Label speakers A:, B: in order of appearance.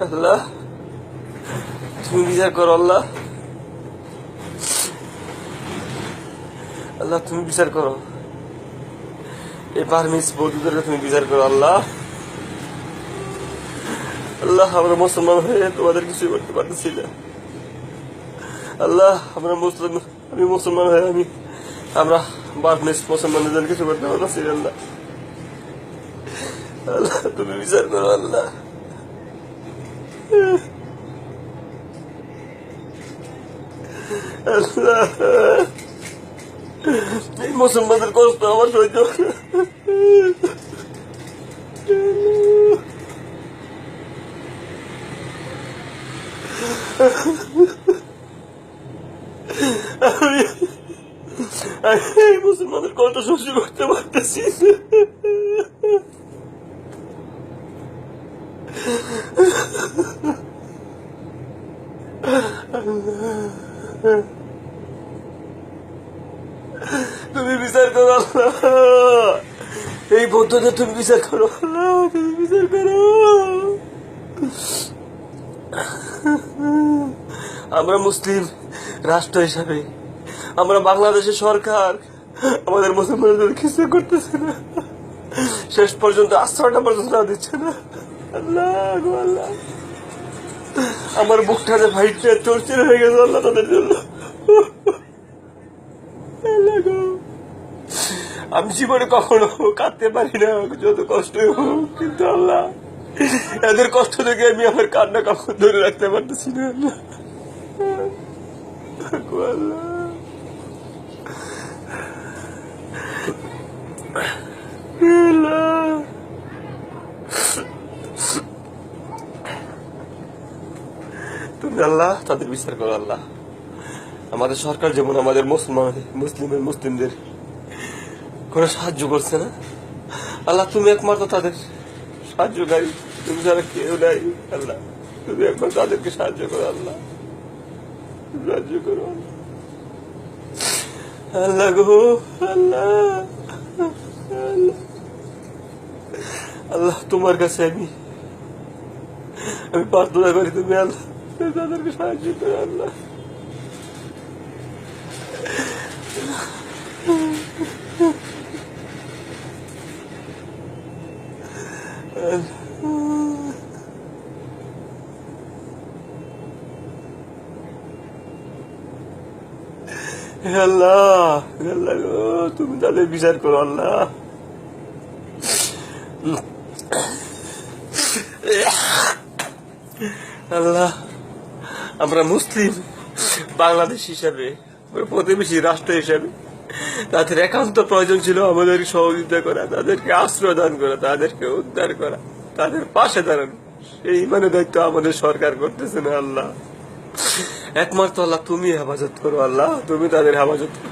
A: আল্লাহ তুমি বিচার করো আল্লাহ। আল্লাহ তুমি বিচার করো, এই পারমিস বৌদ্ধদেরকে তুমি বিচার করো আল্লাহ। আল্লাহ আমরা মুসলমান হয়ে তোমাদের কিছু করতে পারতেছি না আল্লাহ। আমি মুসলমান হয়ে আমরা বার্মিস মুসলমানদের কিছু করতে পারতেছি না আল্লাহ। আল্লাহ তুমি বিচার করো আল্লাহ। আল্লাহ এই মুসলমানদের কষ্ট আমার সহ্য আমি মুসলমানদের কষ্ট সহ্য করতে পারতেছি তুমি বিচার করো আল্লাহ। এই বৌদ্ধদের তুমি বিচার করো আল্লাহ, তুমি বিচার করো। আমরা মুসলিম রাষ্ট্র হিসাবে আমরা বাংলাদেশের সরকার আমাদের মুসলমানদের কিছু করতেছে না, শেষ পর্যন্ত আশ্রয়টা পর্যন্ত দিচ্ছে না আল্লাহ গো আল্লাহ। আমার বুকটা যে ভাইটা চর্চির হয়ে গেছে আল্লাহ তাদের জন্য আল্লাহ গো। আমি জীবনে কখনো কাঁদতে পারি না যত কষ্ট হোক, কিন্তু আল্লাহ এদের কষ্ট দেখে আমি আমার কান্না কখন ধরে রাখতে পারতেছি না আল্লাহ। তুমি আল্লাহ তাদের বিচার করো আল্লাহ। আমাদের সরকার যেমন আমাদের মুসলিমদের কোনো সাহায্য করছে না আল্লাহ, তুমি একমাত্র তাদের সাহায্যকারী, তুমি ছাড়া কেউ নাই আল্লাহ। তুমি একবার তাদেরকে সাহায্য করো আল্লাহ, সাহায্য করো আল্লাহ গো আল্লাহ। আল্লাহ তোমার কাছে আমি প্রার্থনা করি, তুমি আল্লাহ তাদেরকে সাহায্য করো আল্লাহ। আল্লাহ আল্লাহ গো তুমি তাদের বিচার করো আল্লাহ। আল্লাহ আমরা মুসলিম বাংলাদেশ হিসাবে প্রতিবেশী রাষ্ট্র হিসাবে তাদের একান্ত প্রয়োজন ছিল আমাদের সহযোগিতা করা, তাদেরকে আশ্রয় দান করা, তাদেরকে উদ্ধার করা, তাদের পাশে দাঁড়ানো। সেই মানে দায়িত্ব আমাদের সরকার করতেছে না আল্লাহ। একমাত্র আল্লাহ তুমি হেফাজত করো আল্লাহ, তুমি তাদের হেফাজত করো।